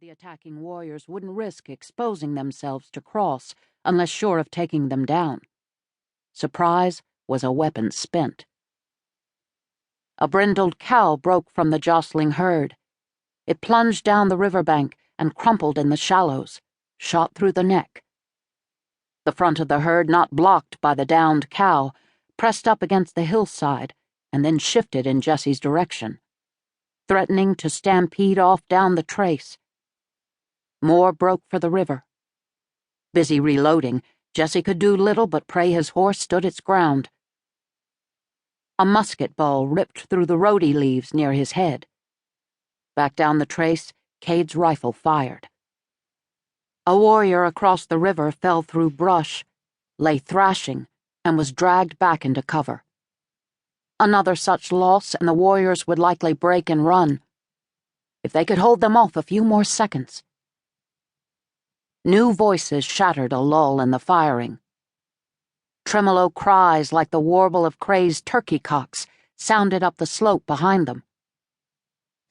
The attacking warriors wouldn't risk exposing themselves to cross unless sure of taking them down. Surprise was a weapon spent. A brindled cow broke from the jostling herd. It plunged down the riverbank and crumpled in the shallows, shot through the neck. The front of the herd, not blocked by the downed cow, pressed up against the hillside and then shifted in Jesse's direction, threatening to stampede off down the trace. More broke for the river. Busy reloading, Jesse could do little but pray his horse stood its ground. A musket ball ripped through the rhodie leaves near his head. Back down the trace, Cade's rifle fired. A warrior across the river fell through brush, lay thrashing, and was dragged back into cover. Another such loss, and the warriors would likely break and run. If they could hold them off a few more seconds. New voices shattered a lull in the firing. Tremolo cries like the warble of crazed turkey cocks sounded up the slope behind them.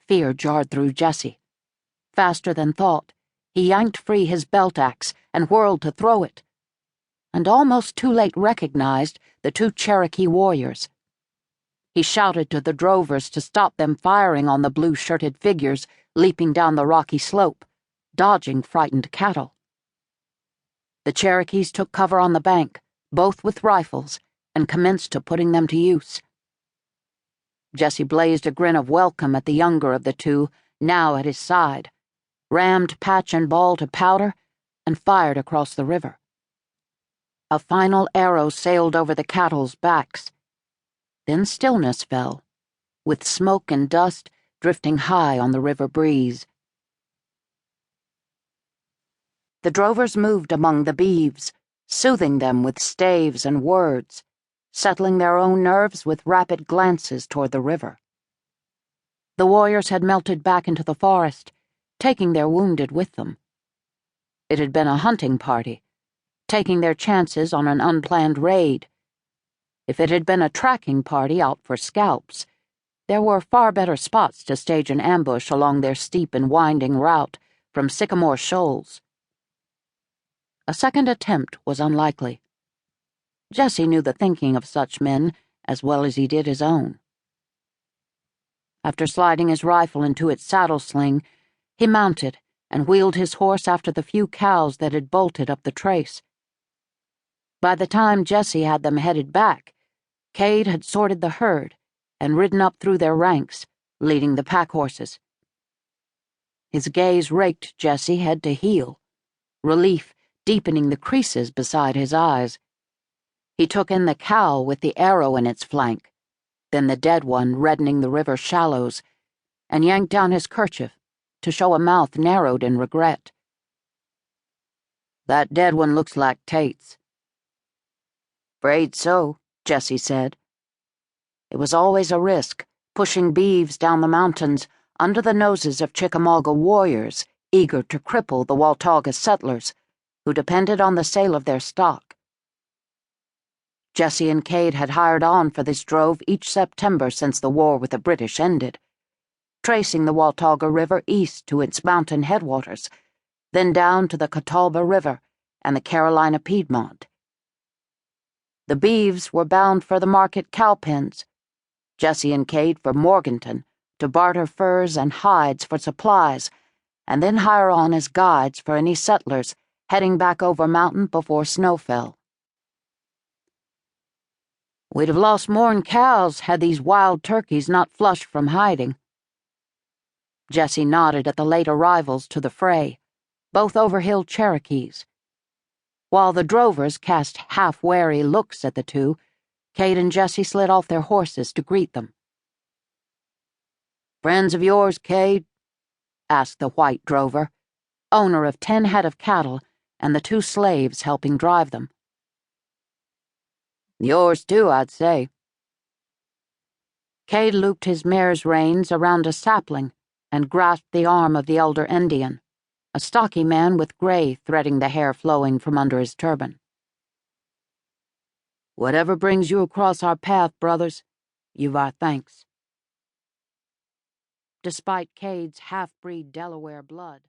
Fear jarred through Jesse. Faster than thought, he yanked free his belt axe and whirled to throw it, and almost too late recognized the two Cherokee warriors. He shouted to the drovers to stop them firing on the blue-shirted figures leaping down the rocky slope, dodging frightened cattle. The Cherokees took cover on the bank, both with rifles, and commenced to putting them to use. Jesse blazed a grin of welcome at the younger of the two, now at his side, rammed patch and ball to powder, and fired across the river. A final arrow sailed over the cattle's backs. Then stillness fell, with smoke and dust drifting high on the river breeze. The drovers moved among the beeves, soothing them with staves and words, settling their own nerves with rapid glances toward the river. The warriors had melted back into the forest, taking their wounded with them. It had been a hunting party, taking their chances on an unplanned raid. If it had been a tracking party out for scalps, there were far better spots to stage an ambush along their steep and winding route from Sycamore Shoals. A second attempt was unlikely. Jesse knew the thinking of such men as well as he did his own. After sliding his rifle into its saddle sling, he mounted and wheeled his horse after the few cows that had bolted up the trace. By the time Jesse had them headed back, Cade had sorted the herd and ridden up through their ranks, leading the pack horses. His gaze raked Jesse head to heel, relief deepening the creases beside his eyes. He took in the cow with the arrow in its flank, then the dead one reddening the river shallows, and yanked down his kerchief to show a mouth narrowed in regret. "That dead one looks like Tate's." "Afraid so," Jesse said. It was always a risk, pushing beeves down the mountains under the noses of Chickamauga warriors eager to cripple the Watauga settlers, who depended on the sale of their stock. Jesse and Cade had hired on for this drove each September since the war with the British ended, tracing the Watauga River east to its mountain headwaters, then down to the Catawba River and the Carolina Piedmont. The beeves were bound for the market cow pens, Jesse and Cade for Morganton to barter furs and hides for supplies, and then hire on as guides for any settlers heading back over mountain before snow fell. "We'd have lost more'n cows had these wild turkeys not flushed from hiding." Jesse nodded at the late arrivals to the fray, both overhill Cherokees. While the drovers cast half-wary looks at the two, Cade and Jesse slid off their horses to greet them. "Friends of yours, Cade?" asked the white drover, owner of 10 head of cattle and the 2 slaves helping drive them. "Yours too, I'd say." Cade looped his mare's reins around a sapling and grasped the arm of the elder Indian, a stocky man with gray threading the hair flowing from under his turban. "Whatever brings you across our path, brothers, you've our thanks." Despite Cade's half-breed Delaware blood,